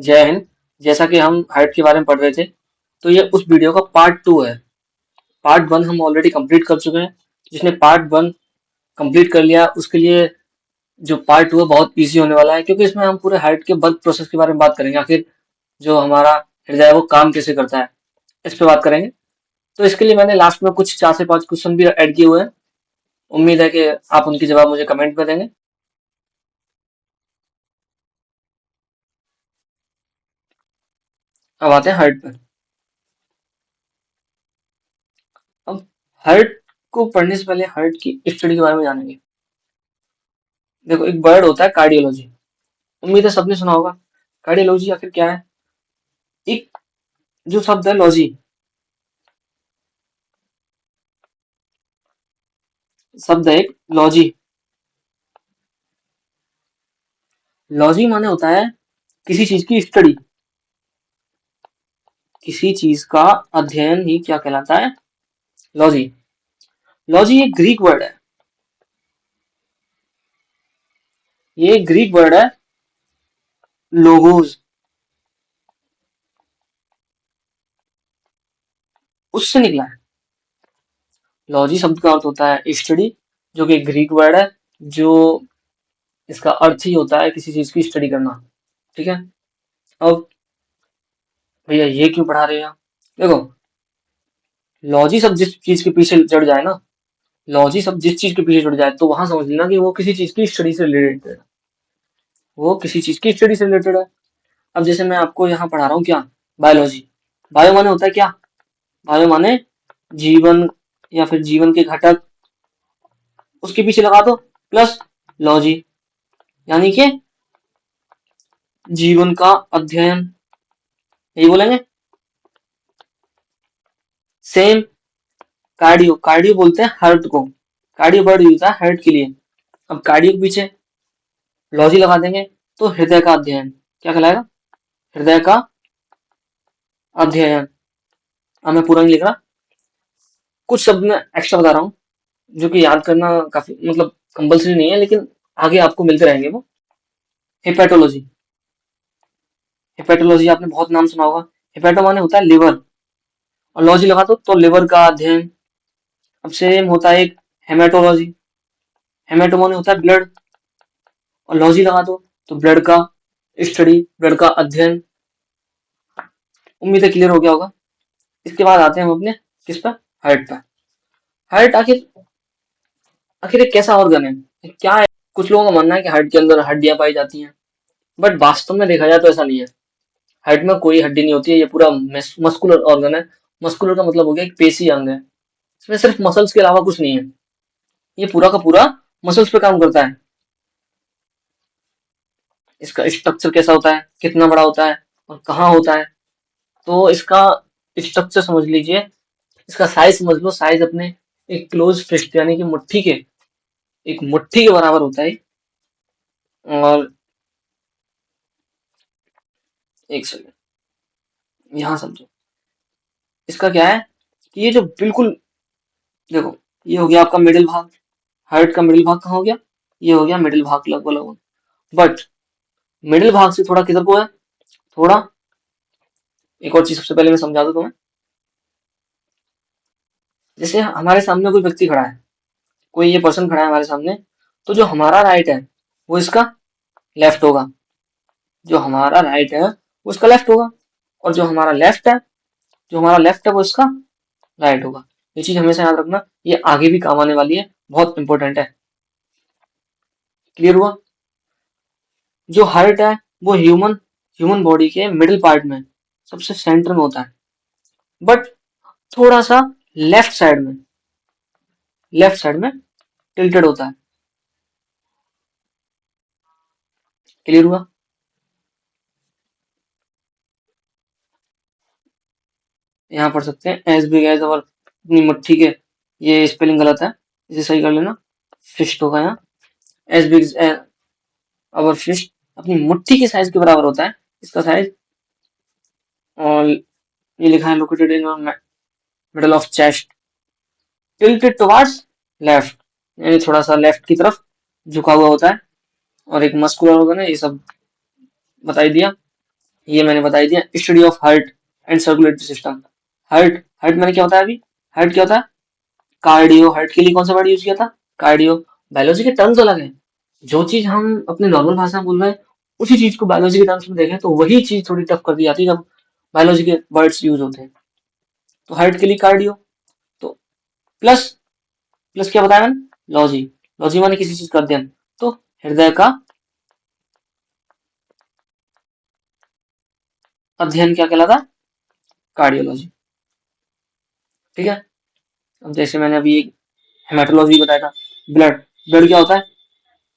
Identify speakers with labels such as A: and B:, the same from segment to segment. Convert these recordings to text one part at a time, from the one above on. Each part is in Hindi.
A: जय हिंद। जैसा कि हम हाइट के बारे में पढ़ रहे थे, तो ये उस वीडियो का पार्ट 2 है। पार्ट 1 हम ऑलरेडी कंप्लीट कर चुके हैं। जिसने पार्ट 1 कंप्लीट कर लिया उसके लिए जो पार्ट 2 है बहुत इजी होने वाला है, क्योंकि इसमें हम पूरे हार्ट के बर्थ प्रोसेस के बारे में बात करेंगे। आखिर जो हमारा हृदय है वो काम कैसे करता है, इस पे बात करेंगे। तो इसके लिए मैंने लास्ट में कुछ 4 से 5 क्वेश्चन भी ऐड किए हुए हैं। उम्मीद है कि आप उनके जवाब मुझे कमेंट में देंगे। अब आते हैं हार्ट पे। अब हार्ट को पढ़ने से पहले हार्ट की स्टडी के बारे में जानेंगे। देखो, एक वर्ड होता है कार्डियोलॉजी। उम्मीद है सबने सुना होगा। कार्डियोलॉजी आखिर क्या है? एक जो शब्द है लॉजी, शब्द है एक लॉजी। लॉजी माने होता है किसी चीज की स्टडी। किसी चीज का अध्ययन ही क्या कहलाता है? लॉजी। लॉजी एक ग्रीक वर्ड है। ये एक ग्रीक वर्ड है, लोगोस, उससे निकला है। लॉजी शब्द का अर्थ होता है स्टडी, जो कि एक ग्रीक वर्ड है। जो इसका अर्थ ही होता है किसी चीज की स्टडी करना। ठीक है। अब भैया ये क्यों पढ़ा रहे हैं आप? देखो, लॉजी शब्द जिस चीज के पीछे जड़ जाए ना, लॉजी शब्द जिस चीज के पीछे जुड़ जाए तो वहां समझ लेना कि वो किसी चीज की स्टडी से रिलेटेड है। वो किसी चीज की स्टडी से रिलेटेड है। अब जैसे मैं आपको यहाँ पढ़ा रहा हूँ क्या, बायोलॉजी। बायो माने होता है क्या? बायो माने जीवन, या फिर जीवन के घटक। उसके पीछे लगा दो प्लस लॉजी, यानी कि जीवन का अध्ययन, यही बोलेंगे। सेम कार्डियो, कार्डियो बोलते हैं हार्ट को। कार्डियो वर्ड यूज है हार्ट के लिए। अब कार्डियो के पीछे लॉजी लगा देंगे तो हृदय का अध्ययन क्या कहलाएगा? हृदय का अध्ययन। अब मैं पूरा नहीं लिख रहा, कुछ शब्द मैं एक्स्ट्रा बता रहा हूँ जो कि याद करना काफी मतलब कंपल्सरी नहीं है, लेकिन आगे आपको मिलते रहेंगे वो। हेपेटोलॉजी। हेपेटोलॉजी आपने बहुत नाम सुना होगा। हेपेटो माने होता है लिवर, और लॉजी लगा दो तो लिवर का अध्ययन। अब सेम होता है एक हेमेटोलॉजी। हेमेटो माने होता है ब्लड, और लॉजी लगा दो तो ब्लड का स्टडी, ब्लड का अध्ययन। उम्मीद है क्लियर हो गया होगा। इसके बाद आते हैं हम अपने किस पर, हार्ट पर। हार्ट आखिर आखिर एक कैसा ऑर्गन है, ये क्या है? कुछ लोगों का मानना है कि हार्ट के अंदर हड्डियां पाई जाती हैं, बट वास्तव में देखा जाए तो ऐसा नहीं है। हार्ट में कोई हड्डी नहीं होती है, ये पूरा मस्कुलर ऑर्गन है। मस्कुलर का मतलब हो गया एक पेशी अंग है। इसमें सिर्फ मसल्स के अलावा कुछ नहीं है। ये पूरा का पूरा मसल्स पे काम करता है। इसका स्ट्रक्चर कैसा होता है, कितना बड़ा होता है, और कहाँ होता है? तो इसका स्ट्रक्चर समझ लीजिए, इसका साइज समझ लो। साइज अपने एक क्लोज फिस्ट यानी कि मुट्ठी के, एक मुट्ठी के बराबर होता है। और एक सेकंड, यहाँ समझो। इसका क्या है कि ये जो बिल्कुल, देखो, ये हो गया आपका मिडिल भाग। हार्ट का मिडिल भाग कहाँ हो गया? ये हो गया मिडिल भाग लगभग लगभग। बट मिडिल भाग से थोड़ा किधर को है, थोड़ा एक और चीज सबसे पहले मैं समझा दूं तुम्हें। जैसे हमारे सामने कोई व्यक्ति खड़ा है, कोई ये पर्सन खड़ा है हमारे सामने, तो जो हमारा राइट है वो इसका लेफ्ट होगा। जो हमारा राइट है वो इसका लेफ्ट होगा। और जो हमारा लेफ्ट है वो इसका राइट होगा। ये चीज हमेशा याद रखना, ये आगे भी काम आने वाली है, बहुत इंपॉर्टेंट है। क्लियर हुआ? जो हार्ट है वो ह्यूमन ह्यूमन बॉडी के मिडिल पार्ट में, सबसे सेंटर में होता है। बट थोड़ा सा लेफ्ट साइड में, लेफ्ट साइड में टिल्टेड होता है। क्लियर हुआ? यहाँ पढ़ सकते हैं एज बिग एज, और अपनी मुट्ठी के, ये स्पेलिंग गलत है, इसे सही कर लेना। फिस्ट होगा यहाँ, एज बिग अवर फिस्ट, अपनी मुट्ठी के साइज के बराबर होता है इसका साइज। और ये लिखा है located in middle of chest, tilted towards left, यानी थोड़ा सा लेफ्ट की तरफ झुका हुआ होता है। और एक मस्कुलर ऑर्गन है, ये सब बता ही दिया। ये मैंने बता ही दिया। Study of heart and circulatory system. Heart, heart मैंने क्या बताया अभी, हार्ट क्या होता है, कार्डियो। हार्ट के लिए कौन सा वर्ड यूज किया था, कार्डियो। बायोलॉजी के टर्म्स अलग है, जो चीज हम अपने नॉर्मल भाषा में बोल रहे हैं उसी चीज को बायोलॉजी के टर्म्स में देखें तो वही चीज थोड़ी टफ कर दी जाती है जब बायोलॉजी के वर्ड्स यूज होते हैं। तो हार्ट के लिए कार्डियो, तो प्लस, प्लस क्या बताया मैंने, लॉजी। लॉजी माने किसी चीज का अध्ययन, तो हृदय का अध्ययन क्या कहलाता है, कार्डियोलॉजी। ठीक है। अब जैसे मैंने अभी हेमाटोलॉजी बताया था, ब्लड, ब्लड क्या होता है,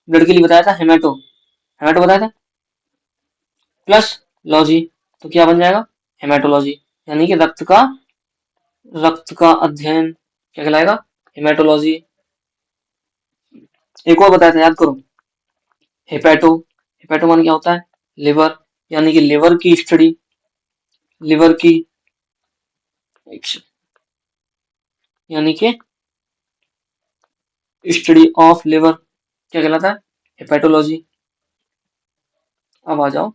A: ब्लड के लिए बताया था हेमाटो, हेमाटो बताया था, प्लस लॉजी, तो क्या बन जाएगा, हेमाटोलॉजी, यानी कि रक्त का अध्ययन क्या कहलाएगा, हेमाटोलॉजी। एक और बताया था, याद करो, हेपेटो, हेपेटो मान क्या होता है, लिवर, यानी कि लिवर की स्टडी, लिवर की, यानी कि स्टडी ऑफ लिवर क्या कहलाता है, हेपेटोलॉजी। अब आ जाओ,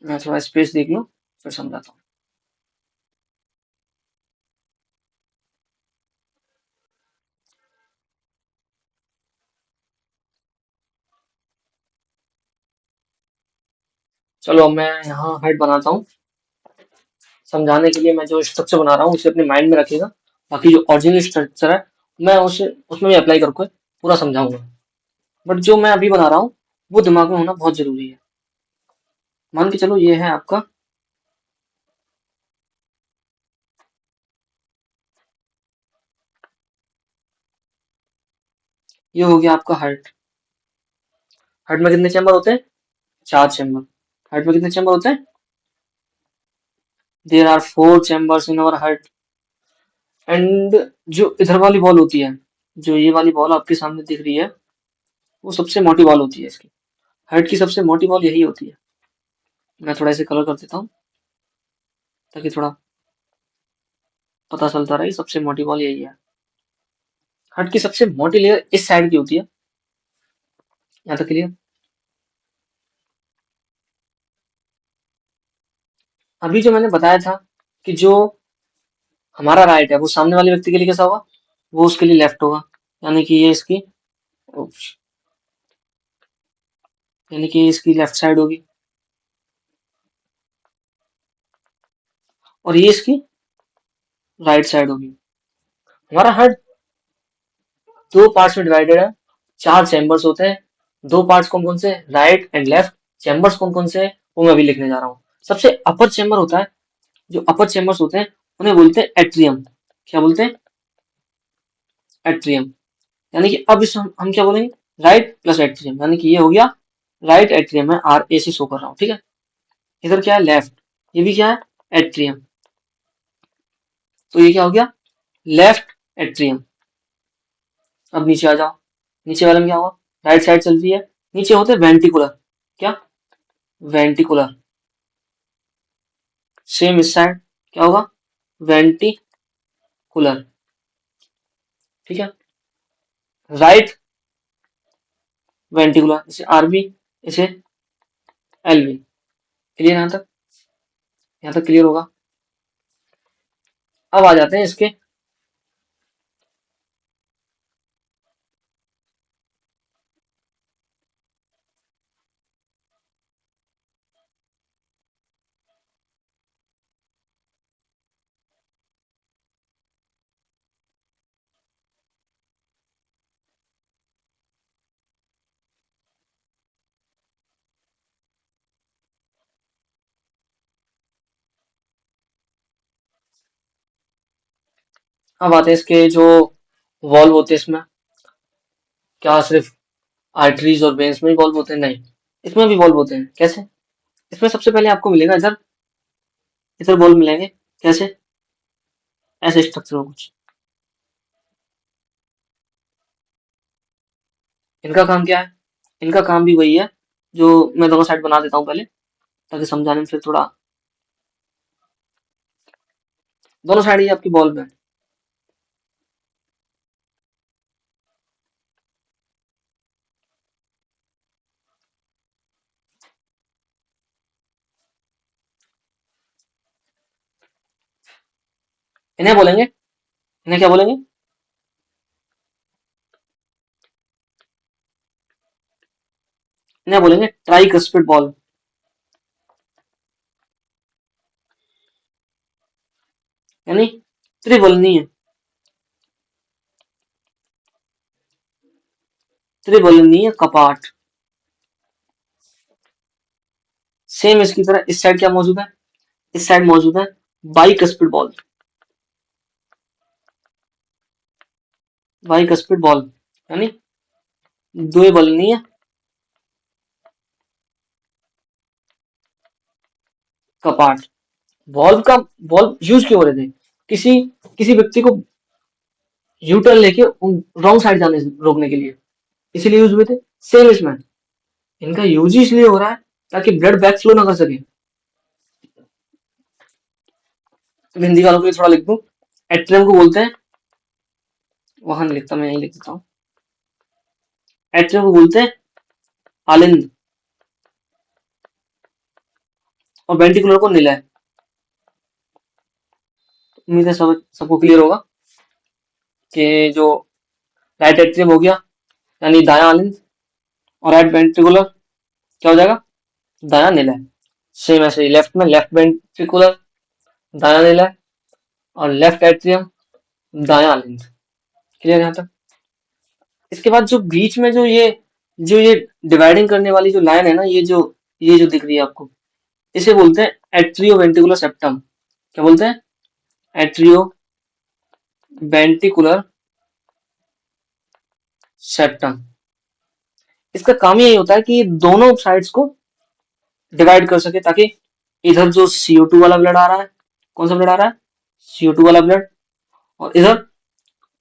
A: मैं थोड़ा स्पेस देख लूं फिर समझाता हूँ। चलो अब मैं यहाँ हेड बनाता हूँ, समझाने के लिए मैं जो स्ट्रक्चर बना रहा हूँ उसे अपने माइंड में रखिएगा, बाकी जो ओरिजिनल स्ट्रक्चर है मैं उसे उसमें भी अप्लाई करके पूरा समझाऊंगा, बट जो मैं अभी बना रहा हूँ वो दिमाग में होना बहुत जरूरी है। मान के चलो ये है आपका, ये हो गया आपका हार्ट। हार्ट में कितने चैम्बर होते हैं, चार चैम्बर। हार्ट में कितने चैम्बर होते हैं, there are four chambers in our heart. And जो इधर वाली बॉल होती है, जो ये वाली बॉल आपके सामने दिख रही है, वो सबसे मोटी बॉल होती है इसकी, हार्ट की सबसे मोटी बॉल यही होती है। मैं थोड़ा इसे कलर कर देता हूँ ताकि थोड़ा पता चलता रहे, सबसे मोटी बॉल यही है। हार्ट की सबसे मोटी लेयर इस साइड की होती है, यहाँ तक क्लियर। अभी जो मैंने बताया था कि जो हमारा राइट है वो सामने वाले व्यक्ति के लिए कैसा होगा, वो उसके लिए लेफ्ट होगा, यानी कि ये इसकी, यानी कि इसकी लेफ्ट साइड होगी, और ये इसकी राइट साइड होगी। हमारा हार्ट दो पार्ट्स में डिवाइडेड है, चार चैम्बर्स होते हैं, दो पार्ट्स कौन कौन से, राइट एंड लेफ्ट। चैम्बर्स कौन कौन से हैं, वो मैं अभी लिखने जा रहा हूँ। सबसे अपर चैम्बर होता है, जो अपर चैम्बर्स होते हैं उन्हें बोलते हैं एट्रियम। क्या बोलते हैं, एट्रियम। यानी कि अब इस हम क्या बोलेंगे, राइट प्लस एट्रियम, यानी कि ये हो गया राइट एट्रियम है, आर ए से शो कर रहा हूँ, ठीक है। इधर क्या है, लेफ्ट, ये भी क्या है, एट्रियम। तो ये क्या हो गया, लेफ्ट एट्रियम। अब नीचे आ जाओ, नीचे वाले में क्या होगा, राइट साइड चलती है, नीचे होते हैं वेंटिकुलर। क्या, वेंटिकुलर। सेम इस साइड क्या होगा, वेंटिकुलर। ठीक है, राइट वेंटिकुलर, इसे आरबी, इसे एलबी। क्लियर, यहाँ तक क्लियर होगा। अब आ जाते हैं इसके, अब आते हैं इसके जो वॉल्व होते हैं इसमें, क्या सिर्फ आर्टरीज और वेन्स में ही वॉल्व होते हैं, नहीं, इसमें भी वॉल्व होते हैं। कैसे, इसमें सबसे पहले आपको मिलेगा इधर, इधर वॉल्व मिलेंगे। कैसे, ऐसे स्ट्रक्चर में कुछ, इनका काम क्या है, इनका काम भी वही है, जो मैं दोनों साइड बना देता हूँ पहले ताकि समझाने में फिर थोड़ा, दोनों साइड ही आपकी बॉल में, इन्हें बोलेंगे, इन्हें क्या बोलेंगे? इन्हें बोलेंगे ट्राइकस्पिड बॉल, यानी त्रिबलनीय, त्रिबलनीय कपाट। सेम इसकी तरह इस साइड क्या मौजूद है? इस साइड मौजूद है बाइकस्पिड बॉल, बाइकस्पिड बॉल यानी द्विबलनीय कपाट। बॉल यूज क्यों हो रहे थे? किसी किसी व्यक्ति को यू टर्न लेके रॉन्ग साइड जाने से रोकने के लिए, इसीलिए यूज हुए थे। सेम इसमें इनका यूज ही इसलिए हो रहा है ताकि ब्लड बैक फ्लो ना कर सके। तो हिंदी वालों के लिए थोड़ा लिख दूं, एट्रियम को बोलते हैं, वहां नहीं लिखता, मैं यही लिख देता हूँ, एट्रियम को बोलते हैं आलिंद, और वेंटिकुलर को निलय। उम्मीद है सब सबको क्लियर होगा कि जो राइट एट्रियम हो गया यानी दायां आलिंद, और राइट वेंट्रिकुलर क्या हो जाएगा? दायां निलय। सेम ऐसे ही लेफ्ट में लेफ्ट वेंट्रिकुलर दायां निलय, और लेफ्ट एट्रियम दायां आलिंद। क्लियर यहाँ तक? इसके बाद जो बीच में जो ये डिवाइडिंग करने वाली जो लाइन है ना, ये जो दिख रही है आपको, इसे बोलते हैं एट्रियो वेंटिकुलर सेप्टम। क्या बोलते हैं? Atrio ventricular septum. इसका काम यही होता है कि ये दोनों साइड्स को डिवाइड कर सके, ताकि इधर जो CO2 वाला ब्लड आ रहा है, कौन सा ब्लड आ रहा है? CO2 वाला ब्लड, और इधर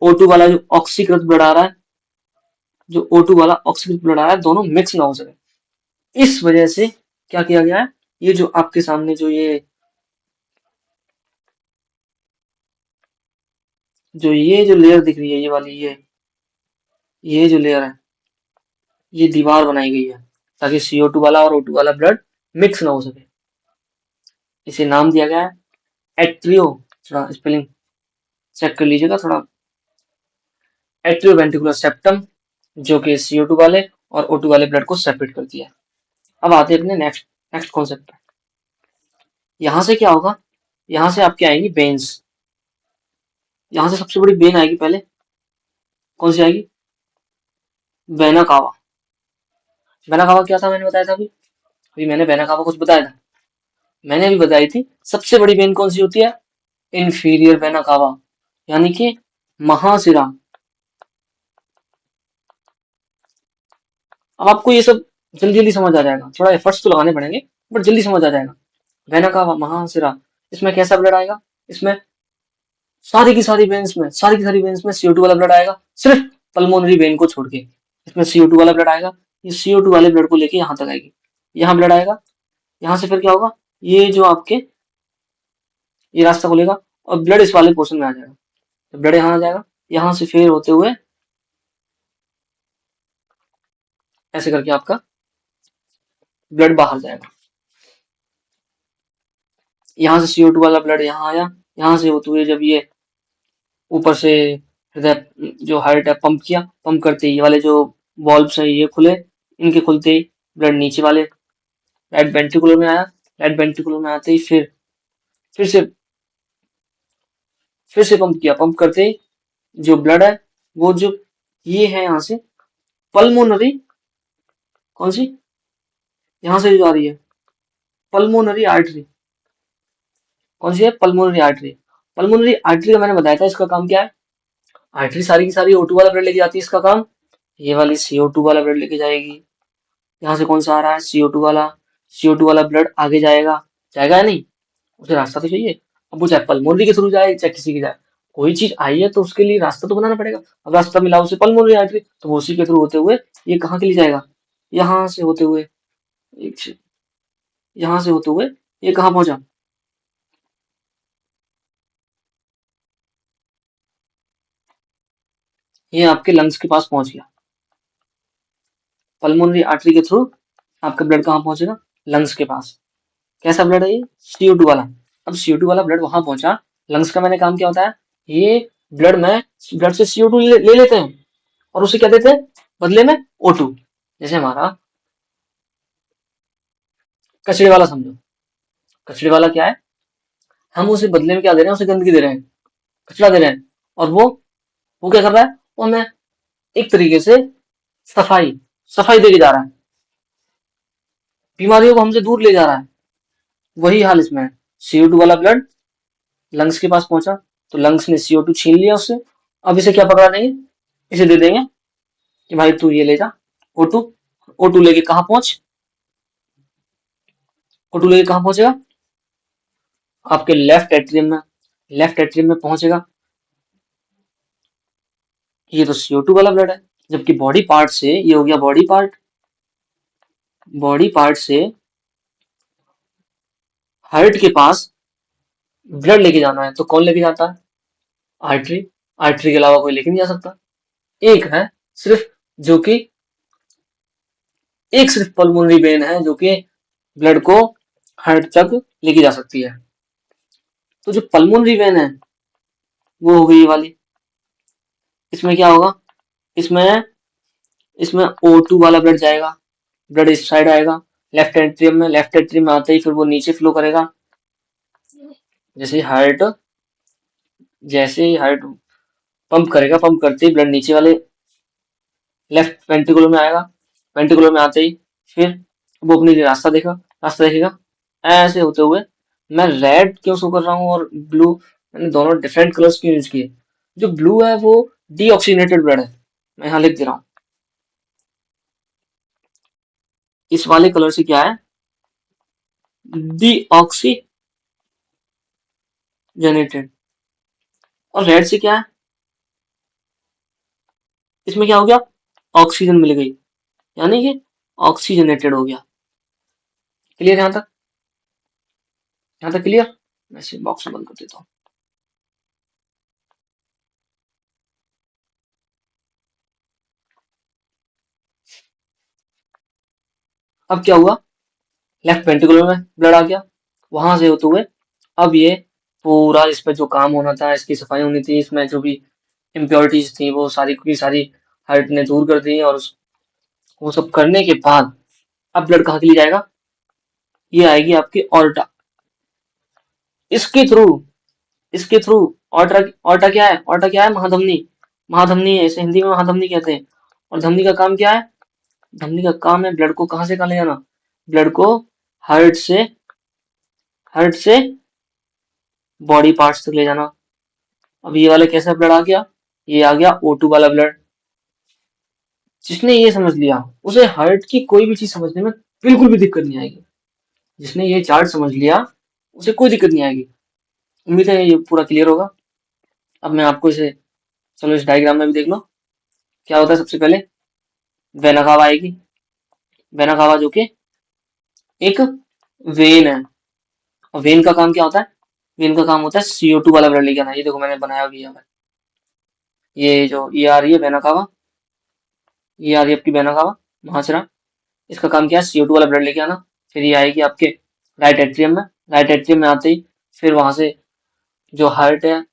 A: O2 वाला जो ऑक्सीकृत ब्लड आ रहा है, जो O2 वाला ऑक्सीकृत ब्लड आ रहा है, दोनों मिक्स ना हो सके। इस वजह से क्या किया गया है, ये जो आपके सामने जो लेयर दिख रही है, ये वाली ये जो लेयर है, ये दीवार बनाई गई है ताकि CO2 वाला और O2 वाला ब्लड मिक्स ना हो सके। इसे नाम दिया गया है एट्रियो, थोड़ा स्पेलिंग चेक कर लीजिएगा थोड़ा, एट्रियो वेंटिकुलर सेप्टम, जो कि CO2 वाले और O2 वाले ब्लड को सेपरेट करती है। अब आते हैं अपने नेक्स्ट नेक्स्ट कॉन्सेप्ट पे। यहां से क्या होगा? यहां से आपकी आएंगी वेन्स। यहां से सबसे बड़ी वेन आएगी पहले, कौन सी आएगी? Vena cava. वेना कावा क्या था, मैंने बताया था अभी, अभी मैंने वेना कावा कुछ बताया था, मैंने अभी बताई थी सबसे बड़ी वेन कौन सी होती है? इंफीरियर वेना कावा, यानी कि महाशिरा। अब आपको ये सब जल्दी जल्दी समझ आ जाएगा, थोड़ा एफर्ट्स तो लगाने पड़ेंगे, बट जल्दी समझ आ जाएगा। वेना कावा, महाशिरा, इसमें कैसा ब्लड आएगा? इसमें सारी की सारी वेन्स में CO2 वाला ब्लड आएगा, सिर्फ पल्मोनरी वेन को छोड़ के। इसमें CO2 वाला ब्लड आएगा, ये CO2 वाले ब्लड को लेके यहाँ तक आएगी, यहाँ ब्लड आएगा, यहाँ से फिर क्या होगा? ये जो आपके ये रास्ता खुलेगा और ब्लड इस वाले पोर्शन में आ जाएगा, तो ब्लड यहाँ आ जाएगा, यहाँ से फिर होते हुए ऐसे करके आपका ब्लड बाहर जाएगा। यहाँ से CO2 वाला ब्लड यहाँ आया, यहाँ से होते हुए जब ये ऊपर से हृदय जो हार्ट है पंप किया, पंप करते ही ये वाले जो वॉल्व्स हैं ये खुले, इनके खुलते ही ब्लड नीचे वाले राइट वेंट्रिकुलर में आया, राइट वेंट्रिकुलर में आते ही फिर से फिर से पंप किया, पंप करते ही जो ब्लड है वो जो ये है यहाँ से पल्मोनरी, कौन सी? यहाँ से जो आ रही है पल्मोनरी आर्टरी, कौन सी है? Pulmonary artery. पल्मोनरी आर्टरी का मैंने बताया था इसका काम क्या है, आर्टरी सारी की सारी O2 वाला ब्लड लेके जाती है, इसका काम ये वाली CO2 वाला ब्लड लेके जाएगी। यहाँ से कौन सा आ रहा है? CO2 वाला ब्लड आगे जाएगा, जाएगा या नहीं? उसे रास्ता तो चाहिए। अब वो चाहे पल्मोनरी के थ्रू जाए चाहे किसी के जाए, कोई चीज आई है तो उसके लिए रास्ता तो बनाना पड़ेगा। अब रास्ता मिला उसे पल्मोनरी आर्टरी, तो वो उसी के थ्रू होते हुए ये कहाँ के लिए जाएगा? यहाँ से होते हुए एक यहाँ से होते हुए ये कहाँ पहुंचा? ये आपके लंग्स के पास पहुंच गया। पल्मोनरी आर्टरी के थ्रू आपका ब्लड कहाँ पहुंचेगा? लंग्स के पास। कैसा ब्लड है ये? CO2 वाला। अब CO2 वाला ब्लड वहां पहुंचा लंग्स का मैंने काम क्या होता है, ये ब्लड से CO2 ले लेते हैं और उसे क्या देते हैं बदले में O2। जैसे हमारा कचरे वाला समझो, कचरे वाला क्या है, हम उसे बदले में क्या दे रहे हैं, उसे गंदगी दे रहे हैं, कचरा दे रहे हैं, और वो क्या कर रहा है, वो हमें एक तरीके से सफाई सफाई देके जा रहा है, बीमारियों को हमसे दूर ले जा रहा है। वही हाल इसमें है। CO2 वाला ब्लड लंग्स के पास पहुंचा, तो लंग्स ने CO2 छीन लिया उससे। अब इसे क्या पकड़ा देंगे, इसे दे देंगे कि भाई तू ये ले जा O2। O2 लेके कहाँ पहुंच, O2 लेके कहाँ पहुंचेगा, आपके लेफ्ट एट्रियम में, लेफ्ट एट्रियम में पहुंचेगा। ये तो CO2 वाला ब्लड है, जबकि बॉडी पार्ट से ये हो गया बॉडी पार्ट, बॉडी पार्ट से हार्ट के पास ब्लड लेके जाना है तो कौन लेके जाता है, आर्टरी। आर्टरी के अलावा कोई लेके नहीं जा सकता। एक है सिर्फ, जो कि एक सिर्फ पल्मोनरी वेन है जो कि ब्लड को हार्ट तक लेके जा सकती है। तो जो पल्मोनरी वेन है वो हो गई ये वाली। इसमें क्या होगा, इसमें इसमें O2 वाला ब्लड जाएगा, ब्लड इस साइड आएगा लेफ्ट एट्रियम में, लेफ्ट एट्रियम में आते ही फिर वो नीचे फ्लो करेगा। जैसे हार्ट जैसे ही हार्ट पंप करेगा, पंप करते ही ब्लड नीचे वाले लेफ्ट वेंट्रिकुलर में आएगा, वेंट्रिकुलर में आते ही फिर वो अपनी रास्ता देखा, रास्ता देखेगा ऐसे होते हुए। मैं रेड क्यों शो कर रहा हूँ और ब्लू, मैंने दोनों डिफरेंट कलर्स क्यों यूज किए। जो ब्लू है वो डीऑक्सीनेटेड ब्लड है, मैं यहाँ लिख दे रहा हूँ। इस वाले कलर से क्या है, डीऑक्सीजनेटेड। और रेड से क्या है, इसमें क्या हो गया, ऑक्सीजन मिल गई, यानी कि ऑक्सीजनेटेड हो गया। क्लियर यहाँ तक, यहाँ तक क्लियर। मैं इसे बॉक्स में बंद कर देता हूँ। अब क्या हुआ, लेफ्ट वेंट्रिकुलर में ब्लड आ गया, वहां से होते हुए अब ये पूरा इस पे जो काम होना था, इसकी सफाई होनी थी, इसमें जो भी इम्प्योरिटीज थी वो सारी की सारी हार्ट ने दूर कर दी। और वो सब करने के बाद अब ब्लड कहाँ के लिए जाएगा, ये आएगी आपकी ऑर्टा। इसके थ्रू इसके थ्रू ऑर्टा, ऑर्टा क्या है, ऑर्टा क्या है, महाधमनी। महाधमनी है, इसे हिंदी में महाधमनी कहते हैं। और धमनी का काम क्या है, धमनी का काम है ब्लड को कहाँ से कहाँ ले जाना, ब्लड को हार्ट से हार्ट से बॉडी पार्ट्स तक ले जाना। अब ये वाला कैसा ब्लड आ गया, ये आ गया O2 वाला ब्लड। जिसने ये समझ लिया उसे हार्ट की कोई भी चीज समझने में बिल्कुल भी दिक्कत नहीं आएगी। जिसने ये चार्ट समझ लिया उसे कोई दिक्कत नहीं आएगी। उम्मीद है ये पूरा क्लियर होगा। अब मैं आपको इसे, चलो इस डायग्राम में भी देख लो। क्या होता है, सबसे पहले वेना कावा आएगी, वेना कावा जो कि एक वेन है। और वेन का काम क्या होता है, वेन का काम होता है CO2 वाला ब्लड लेके आना। ये देखो मैंने बनाया भी है, ये जो ये आ रही है वेना कावा, ये आ रही है आपकी वेना कावा महासरा। इसका काम क्या है, CO2 वाला ब्लड लेके आना। फिर ये आएगी आपके राइट एट्रियम में, राइट एट्रियम में आते ही फिर वहां से जो हार्ट है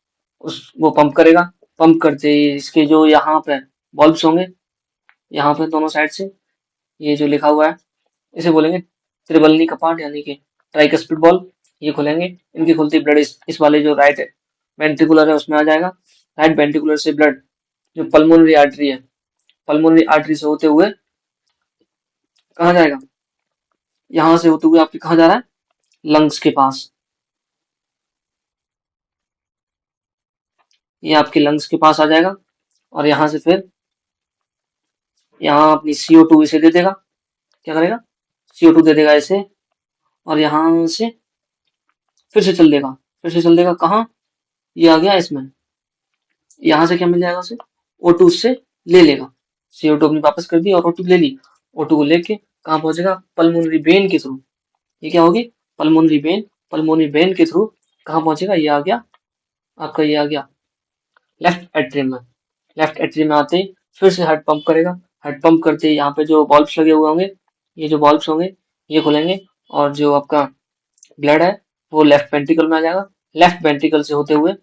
A: उस वो पंप करेगा। पंप करते ही इसके जो यहाँ पे बल्ब्स होंगे, यहाँ पे दोनों साइड से ये जो लिखा हुआ है इसे बोलेंगे त्रिबलनी कपाट, यानी कि ट्राइकस्पिड बल्ब। ये खुलेंगे, इनके खुलते ब्लड इस वाले जो राइट वेंट्रिकुलर है उसमें आ जाएगा। राइट वेंट्रिकुलर से ब्लड जो पल्मोनरी आर्टरी है, पल्मोनरी आर्टरी से होते हुए कहाँ जाएगा, यहाँ से होते हुए आपके कहाँ जा रहा है, लंग्स के पास। ये आपके लंग्स के पास आ जाएगा और यहाँ से फिर यहाँ अपनी CO2 इसे दे देगा। क्या करेगा, CO2 दे देगा इसे, और यहाँ से फिर से चल देगा, फिर से चल देगा कहाँ, ये आ गया इसमें। यहाँ से क्या मिल जाएगा उसे, O2 उससे ले लेगा। CO2 अपनी वापस कर दी और O2 ले ली। O2 को लेके कहाँ पहुंचेगा, पल्मोनरी वेन के थ्रू। ये क्या होगी, पल्मोनरी वेन। पल्मोनरी वेन के थ्रू कहाँ पहुंचेगा, ये आ गया आपका, ये आ गया लेफ्ट एट्रियम में। लेफ्ट एट्रियम में आते ही फिर से हार्ट पंप करेगा। हार्ट पंप करते ही यहाँ पे जो बल्ब्स लगे हुए होंगे, ये जो बल्ब्स होंगे ये खुलेंगे और जो आपका ब्लड है वो लेफ्ट वेंट्रिकल में आ जाएगा। लेफ्ट वेंट्रिकल से होते हुए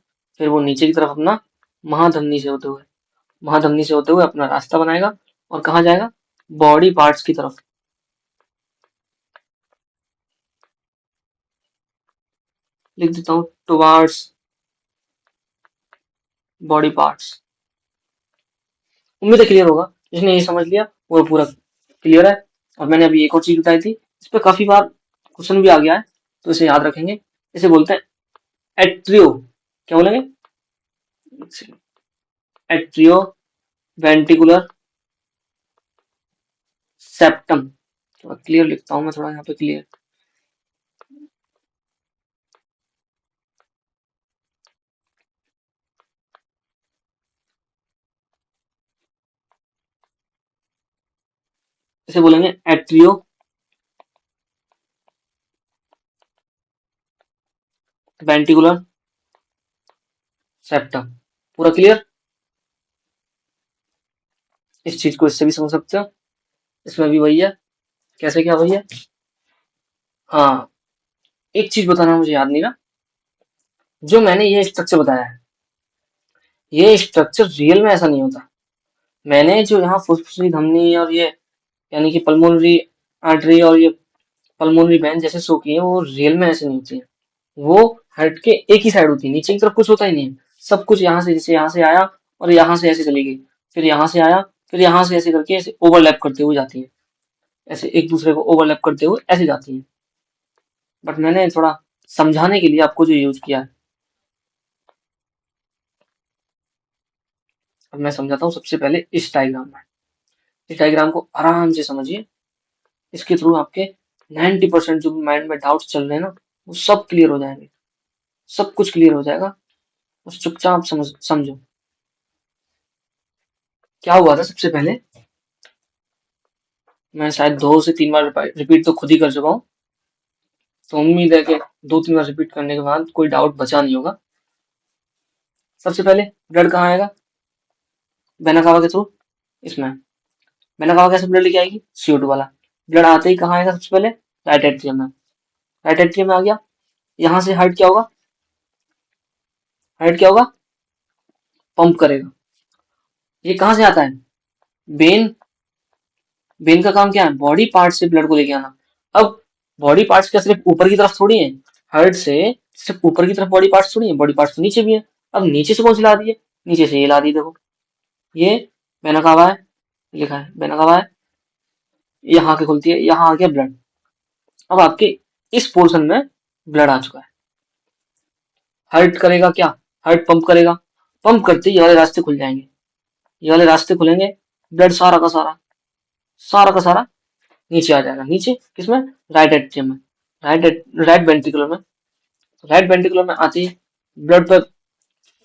A: फिर वो नीचे की तरफ अपना महाधमनी से होते हुए अपना रास्ता बनाएगा और कहाँ जाएगा, बॉडी पार्ट्स की तरफ। लिख देता हूँ टुवार्ड्स बॉडी पार्ट्स। उम्मीद है क्लियर होगा, जिसने ये समझ लिया वो पूरा क्लियर है। और मैंने अभी एक और चीज बताई थी, इस पे काफी बार क्वेश्चन भी आ गया है, तो इसे याद रखेंगे। इसे बोलते हैं एट्रियो, क्या बोलेंगे, एट्रियो वेंट्रिकुलर सेप्टम। थोड़ा क्लियर लिखता हूँ मैं, थोड़ा यहाँ पे क्लियर। इसे बोलेंगे एट्रियो वेंट्रिकुलर सेप्टम। पूरा क्लियर। इस चीज को इससे भी समझ सकते हो, इसमें भी वही है। कैसे क्या वही है, हाँ, एक चीज बताना मुझे याद नहीं रहा। जो मैंने ये स्ट्रक्चर बताया है, ये स्ट्रक्चर रियल में ऐसा नहीं होता। मैंने जो यहाँ फुफ्फुसी धमनी और ये यानी कि पल्मोनरी आर्टरी और ये पल्मोनरी वेन जैसे शो किए हैं, वो रियल में ऐसे नहीं होती है। वो हार्ट के एक ही साइड होती है, नीचे की तरफ कुछ होता ही नहीं है। सब कुछ यहाँ से, जैसे यहाँ से आया और यहाँ से ऐसे चली गई, फिर यहाँ से आया, फिर यहाँ से ऐसे करके ऐसे ओवरलैप करते हुए जाती है, ऐसे एक दूसरे को ओवरलैप करते हुए ऐसे जाती है। बट मैंने थोड़ा समझाने के लिए आपको जो यूज किया है, अब मैं समझाता हूँ सबसे पहले इस डायग्राम में। इस डायग्राम को आराम से समझिए, इसके थ्रू आपके 90% जो माइंड में डाउट्स चल रहे हैं ना, वो सब क्लियर हो जाएंगे। सब कुछ क्लियर हो जाएगा, बस चुपचाप समझो। क्या हुआ था सबसे पहले, मैं शायद 2 से 3 बार रिपीट तो खुद ही कर चुका हूँ, तो उम्मीद है कि 2-3 बार रिपीट करने के बाद कोई डाउट बचा नहीं होगा। सबसे पहले ब्लड कहाँ आएगा, वेना कावा के थ्रू, इसमें वेना कावा कैसे ब्लड लेके आएगी, CO2 वाला। ब्लड आते ही कहाँ आएगा सबसे पहले, राइट एट्रियम में। राइट एट्रियम में आ गया, यहाँ से हार्ट क्या होगा, हार्ट क्या होगा, पंप करेगा। ये कहाँ से आता है, वेन। वेन का काम क्या है, बॉडी पार्ट से ब्लड को लेके आना। अब बॉडी पार्ट्स क्या सिर्फ ऊपर की तरफ थोड़ी है, हार्ट से सिर्फ ऊपर की तरफ बॉडी पार्ट्स थोड़ी है, बॉडी पार्ट्स तो नीचे भी है। अब नीचे से कौन सी ला दी है, नीचे से ये ला दी, देखो ये वेना कावा है, लिखा है वेना कावा है, यहाँ के खुलती है, यहाँ आ गया ब्लड। अब आपके इस पोर्शन में ब्लड आ चुका है। हार्ट करेगा क्या, हार्ट पंप करेगा, पंप करते ही ये वाले रास्ते खुल जाएंगे, ये वाले रास्ते खुलेंगे, ब्लड सारा का सारा नीचे आ जाएगा। नीचे किसमें, राइट एट्रियम में, राइट वेंट्रिकुलर में। राइट वेंट्रिकुलर में आते ही ब्लड पर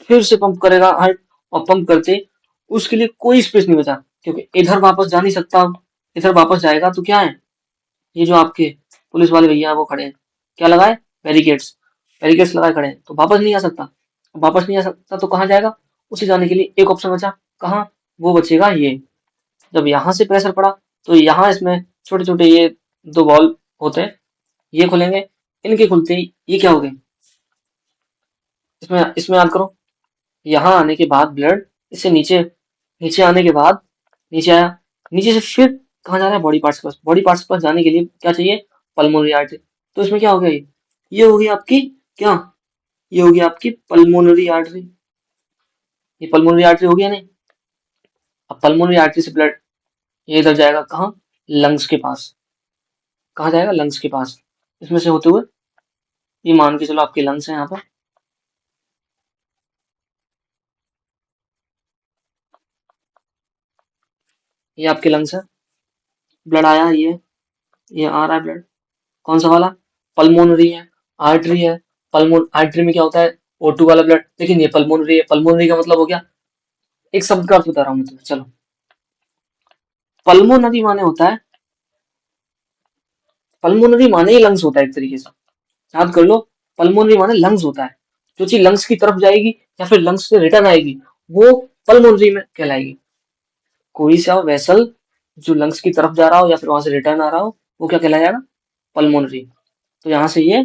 A: फिर से पंप करेगा हार्ट, और पंप करते उसके लिए कोई स्पेस नहीं बचा, क्योंकि इधर वापस जा नहीं सकता। अब इधर वापस जाएगा तो क्या है, ये जो आपके पुलिस वाले भैया वो खड़े हैं, क्या लगाए, बैरिकेड्स, बैरिकेड्स लगाए खड़े हैं, तो वापस नहीं आ सकता। वापस नहीं आ सकता तो कहाँ जाएगा, उसे जाने के लिए एक ऑप्शन बचा, कहाँ, वो बचेगा ये। जब यहाँ से प्रेशर पड़ा तो यहाँ इसमें छोटे छोटे ये 2 बॉल होते हैं, ये खुलेंगे, इनके खुलते ही ये क्या हो गए, इसमें इसमें याद करो, यहाँ आने के बाद ब्लड इससे नीचे, नीचे आने के बाद नीचे आया, नीचे से फिर कहाँ जा रहा है, बॉडी पार्ट्स के पास। बॉडी पार्ट्स के पास जाने के लिए क्या चाहिए, पल्मोनरी आर्टरी। तो इसमें क्या हो गया, ये हो गई आपकी क्या, ये हो गई आपकी पल्मोनरी आर्टरी। ये पल्मोनरी आर्टरी हो गया नहीं। अब पल्मोनरी आर्टरी से ब्लड ये इधर जाएगा कहाँ, लंग्स के पास। कहाँ जाएगा, लंग्स के पास, इसमें से होते हुए, ये मान के चलो आपके लंग्स है यहाँ पर, ये आपके लंग्स है। ब्लड आया, ये आ रहा है ब्लड, कौन सा वाला, पल्मोनरी है, आर्टरी है। पल्मोन आर्टरी में क्या होता है, O2 वाला ब्लड, लेकिन ये पल्मोनरी है। पल्मोनरी का मतलब हो गया, एक शब्द का अर्थ बता रहा हूँ मैं तुम्हें, चलो। पल्मोनरी माने होता है, पल्मोनरी माने ही लंग्स होता है एक तरीके से, याद कर लो। पल्मोनरी माने लंग्स होता है, जो चीज लंग्स की तरफ जाएगी या फिर लंग्स से रिटर्न आएगी, वो पल्मोनरी में कहलाएगी। कोई सा वेसल जो लंग्स की तरफ जा रहा हो या फिर वहां से रिटर्न आ रहा हो, वो क्या कहलाएगा, पल्मोनरी। तो यहाँ से ये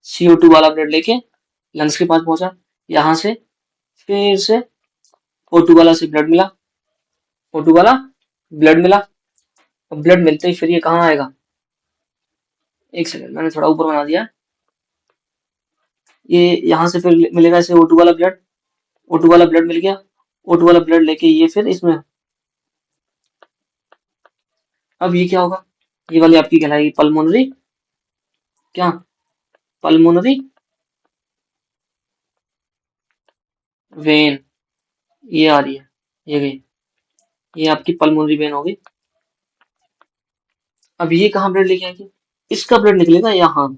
A: CO2 वाला ब्लड लेके लंग्स के पास पहुंचा, यहाँ से फिर से O2 वाला से ब्लड मिला, O2 वाला ब्लड मिला। अब ब्लड मिलते ही फिर ये कहाँ आएगा, एक सेकंड मैंने थोड़ा ऊपर बना दिया। ये यहाँ से फिर मिलेगा इसे O2 वाला ब्लड, O2 वाला ब्लड मिल गया, O2 वाला ब्लड लेके ये फिर इसमें, अब ये क्या होगा, ये वाली आपकी कहलाएगी पल्मोनरी, क्या, पल्मोनरी वेन, ये आ रही है, ये गई, ये आपकी पल्मोनरी वेन होगी। अब ये कहाँ ब्लड लेके आएगी, इसका ब्लड निकलेगा यहाँ,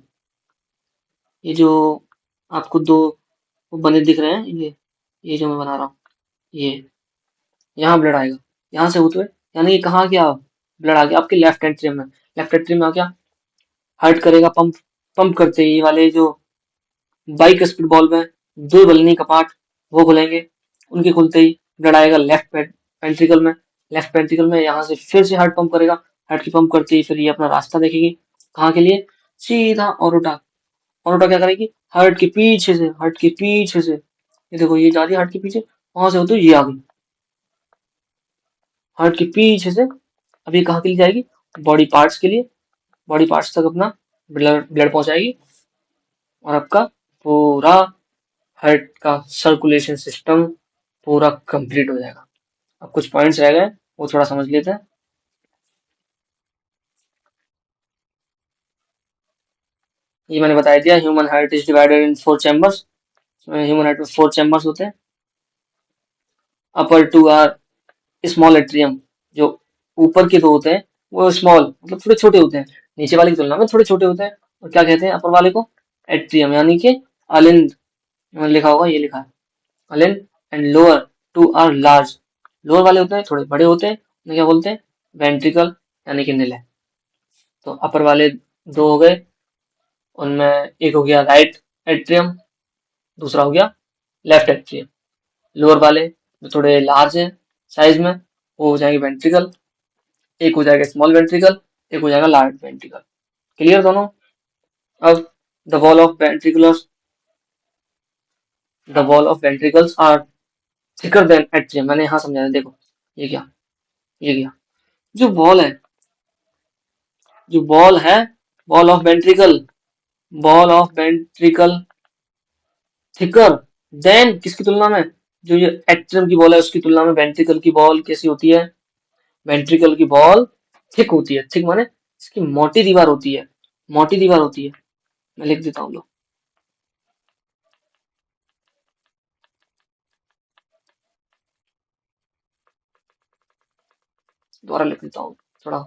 A: ये जो आपको दो वो बने दिख रहे हैं, ये जो मैं बना रहा हूँ, ये यहाँ ब्लड आएगा, यहाँ से होते हुए, यानी ये कहाँ गया, ब्लड आ गया आपके लेफ्ट एंट्रियम में, लेफ्ट एंट्रियम में आ गया, हार्ट करेगा पंप, पंप करते ही ये वाले जो बाइक स्पीड बॉल्व है, दो बलनी कपाट वो खुलेंगे, उनके खुलते ही ब्लड आएगा लेफ्ट वेंट्रिकल में, लेफ्ट वेंट्रिकल में यहाँ से फिर से हार्ट पंप करेगा, हार्ट की पंप करते ही फिर ये अपना रास्ता देखेगी, कहाँ के लिए, सीधा ऑरोटा, ऑरोटा क्या करेगी, हार्ट के पीछे से, हार्ट के पीछे से, ये देखो ये जा रही है हार्ट के पीछे, वहां से होते हुए ये आ गई हार्ट के पीछे से, अब ये कहाँ के लिए जाएगी, बॉडी पार्ट्स के लिए, बॉडी पार्ट्स तक अपना ब्लड ब्लड पहुंचाएगी, और आपका पूरा हार्ट का सर्कुलेशन सिस्टम पूरा कंप्लीट हो जाएगा। अब कुछ पॉइंट्स रह गए वो थोड़ा समझ लेते हैं। ये मैंने बता दिया, human heart is divided in 4 chambers, human heart में 4 चैम्बर्स होते हैं। Upper two are small atrium, जो ऊपर के दो होते हैं वो स्मॉल मतलब थोड़े छोटे होते हैं, नीचे वाले की तुलना में थोड़े छोटे होते हैं, और क्या कहते हैं अपर वाले को, एट्रियम, यानी कि अलिंद, लिखा होगा ये लिखा है अलिंद, and lower two are large, lower वाले होते हैं थोड़े बड़े होते हैं, उन्हें क्या बोलते हैं, वेंट्रिकल यानी कि निलय। तो अपर वाले दो हो गए, उनमें एक हो गया राइट एट्रियम, दूसरा हो गया लेफ्ट एट्रियम। लोअर वाले जो थोड़े लार्ज हैं साइज में वो हो जाएंगे वेंट्रिकल, एक हो जाएगा स्मॉल वेंट्रिकल, एक हो जाएगा लार्ज वेंट्रिकल। क्लियर दोनों। अब the wall of ventriculars, the wall of ventricles are thicker than atrium, मैंने यहाँ समझाया, देखो ये क्या, ये क्या, जो वॉल है, जो बॉल है, ball of ventricle, ball of ventricle thicker than किसकी तुलना में, जो ये एट्रियम की बॉल है उसकी तुलना में वेंट्रिकल की बॉल कैसी होती है, वेंट्रिकल की बॉल थिक होती है, थिक माने इसकी मोटी दीवार होती है, मोटी दीवार होती है। मैं लिख देता हूँ लो, दोबारा लिख देता हूँ थोड़ा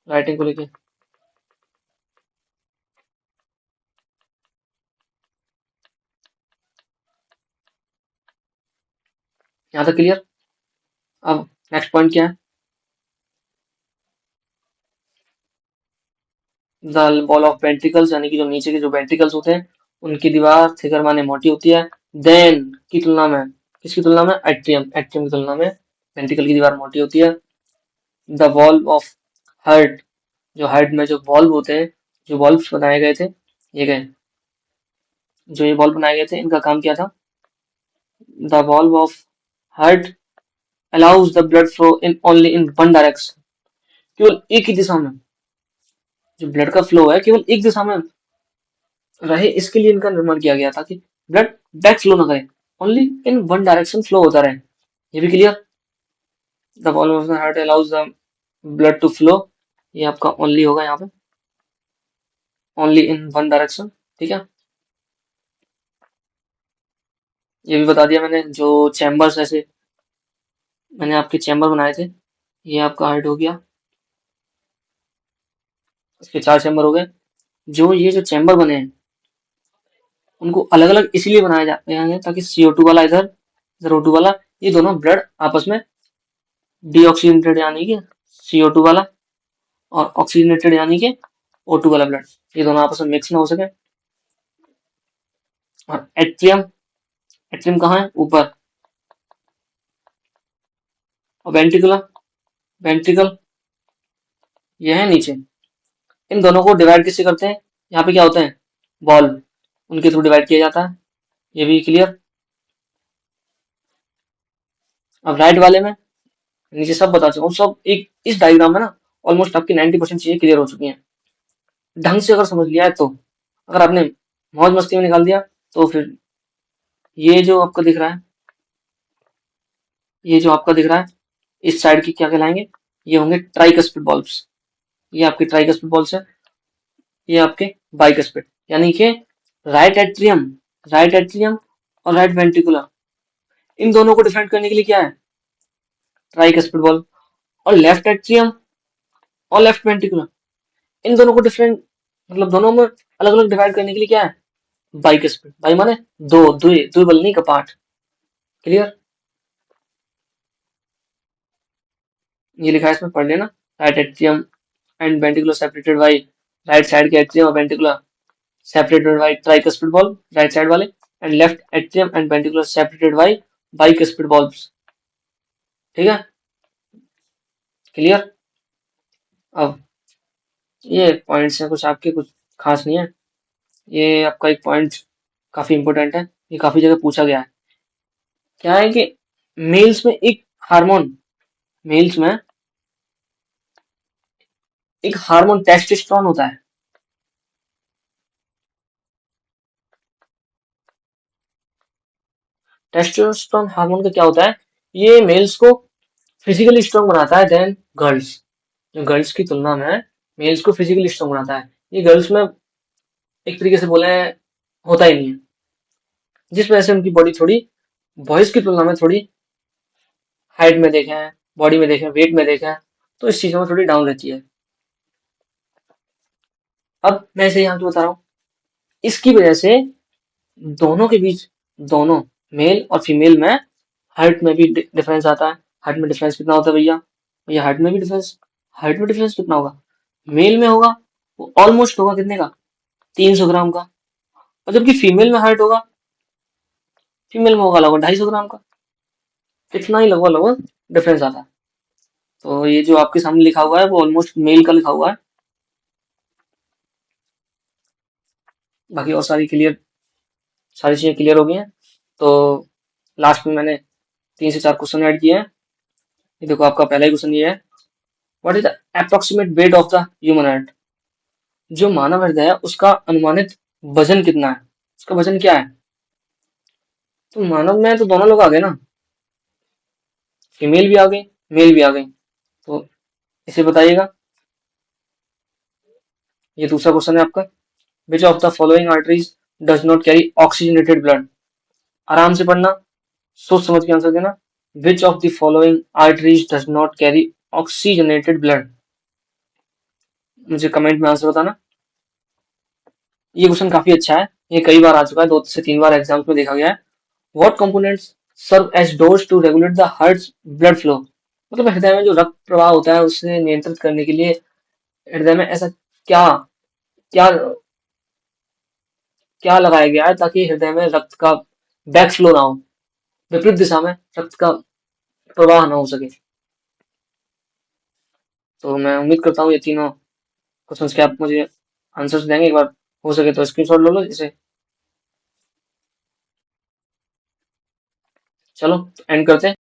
A: राइटिंग को लेके। यहाँ तक क्लियर। अब नेक्स्ट पॉइंट क्या है, द बॉल ऑफ वेंट्रिकल्स, यानी कि जो नीचे के जो वेंट्रिकल्स होते हैं उनकी दीवार थिकर माने मोटी होती है, देन की तुलना में, किसकी तुलना में, एट्रियम, एट्रियम की तुलना में वेंट्रिकल की दीवार मोटी होती है। द वॉल्व ऑफ हार्ट, जो हार्ट में जो वॉल्व होते हैं, जो वॉल्व बनाए गए थे, ये गए, जो ये वॉल्व बनाए गए थे इनका काम क्या था, the valve of heart allows the blood flow in only in one direction, केवल एक ही दिशा में, जो ब्लड का फ्लो है केवल एक दिशा में रहे, इसके लिए इनका निर्माण किया गया था कि ब्लड बैक फ्लो ना करे, only in one direction flow होता रहे। ये भी clear. The valve of the heart allows the blood to flow, ये आपका ओनली होगा यहाँ पे, ओनली इन वन डायरेक्शन, ठीक है। ये भी बता दिया मैंने, जो चैम्बर्स ऐसे मैंने आपके चैम्बर बनाए थे, ये आपका हार्ट हो गया, इसके 4 चैम्बर हो गए। जो ये जो चैम्बर बने हैं उनको अलग अलग इसलिए बनाए जाते हैं ताकि CO2 वाला इधर, इधर O2 वाला, ये दोनों ब्लड आपस में डीऑक्सीजनेटेड यानी कि CO2 वाला, और ऑक्सीजनेटेड यानी कि O2 वाला ब्लड, ये दोनों आपस में मिक्स ना हो सके। और एट्रियम, एट्रियम कहाँ है, ऊपर, और वेंट्रिकुलर, वेंट्रिकल ये है नीचे। इन दोनों को डिवाइड किससे करते हैं, यहाँ पे क्या होते हैं, बॉल्व, उनके थ्रू डिवाइड किया जाता है। ये भी क्लियर। अब राइट वाले में नीचे सब बता चुका हूँ, सब एक इस डायग्राम में ना ऑलमोस्ट आपकी 90% चीजें क्लियर हो चुकी हैं। ढंग से अगर समझ लिया है तो, अगर आपने मौज मस्ती में निकाल दिया तो फिर ये जो आपको दिख रहा है, ये जो आपका दिख रहा है इस साइड की क्या कहलाएंगे, ये होंगे ट्राइकस्पिड बल्ब्स। ये आपके ट्राइकस्पिड बल्ब्स है, ये आपके बाइकस्पिड, यानी कि राइट एट्रियम, राइट एट्रियम और राइट वेंट्रिकुलर, इन दोनों को डिफाइन करने के लिए क्या है, ट्राइकस्पिड बल्ब। और लेफ्ट एट्रियम और लेफ्ट वेंट्रिकुलर, इन दोनों को डिफरेंट, मतलब दोनों में अलग अलग डिवाइड करने के लिए क्या है, बाइकस्पिड। बाई माने दो, दुई, दुई बलनी का पार्ट। क्लियर। ये लिखा है इसमें, पढ़ लेना। Right atrium and ventricular separated by, right side के एट्रियम और ventricular separated by tricuspid bulb, right side वाले। And left atrium and ventricular separated by bicuspid bulbs. ठीक है, क्लियर। अब ये पॉइंट्स हैं कुछ आपके, कुछ खास नहीं है। ये आपका एक पॉइंट काफी इंपॉर्टेंट है, ये काफी जगह पूछा गया है। क्या है कि मेल्स में एक हार्मोन, मेल्स में एक हार्मोन टेस्टोस्टेरोन होता है। टेस्टोस्टेरोन हार्मोन का क्या होता है, ये मेल्स को फिजिकली स्ट्रांग बनाता है देन गर्ल्स। जो गर्ल्स की तुलना में मेल्स को फिजिकली स्ट्रांग बनाता है, ये गर्ल्स में एक तरीके से बोले होता ही नहीं है, जिस वजह से उनकी बॉडी थोड़ी बॉयज की तुलना में थोड़ी हाइट में देखें, बॉडी में देखें, वेट में देखें, तो इस चीजों में थोड़ी डाउन रहती है। अब मैं इसे यहाँ क्यों बता रहा हूँ, इसकी वजह से दोनों के बीच, दोनों मेल और फीमेल में हाइट में भी डिफरेंस आता है। हाइट में डिफरेंस कितना होता है भैया, भैया हाइट में भी डिफरेंस, हाइट में डिफरेंस कितना होगा, मेल में होगा वो ऑलमोस्ट होगा कितने का, 300 ग्राम का। और जबकि फीमेल में हाइट होगा, फीमेल में होगा लगभग 250 ग्राम का। इतना ही लगभग लगभग डिफरेंस आता है। तो ये जो आपके सामने लिखा हुआ है वो ऑलमोस्ट मेल का लिखा हुआ है। बाकी और सारी क्लियर, सारी चीजें क्लियर हो गई हैं। तो लास्ट में मैंने 3 से 4 क्वेश्चन ऐड किए हैं। ये देखो आपका पहला ही क्वेश्चन ये है, what is the approximate weight of the human heart. जो मानव हृदय है उसका अनुमानित वजन कितना है, उसका वजन क्या है। तो मानव में तो दोनों लोग आ गए ना, फीमेल भी आ गई, मेल भी आ गई। तो इसे बताइएगा। ये दूसरा क्वेश्चन है आपका, which of the following arteries does not carry oxygenated blood. आराम से पढ़ना, सोच समझ के आंसर देना। Which of the following arteries does not carry oxygenated blood, मुझे कमेंट में आंसर बताना। ये क्वेश्चन काफी अच्छा है, ये कई बार आ चुका है, 2 से 3 बार एग्जाम्स में देखा गया है। What components serve as doors to regulate the heart blood flow. मतलब हृदय में जो रक्त प्रवाह होता है उसे नियंत्रित करने के लिए हृदय में ऐसा क्या, क्या क्या लगाया गया है ताकि हृदय में रक्त का बैक फ्लो ना हो, विपरीत दिशा में रक्त का प्रवाह ना हो सके। तो मैं उम्मीद करता हूँ ये तीनों क्वेश्चंस के आप मुझे आंसर्स देंगे। एक बार हो सके तो स्क्रीनशॉट ले लो इसे। चलो एंड करते हैं।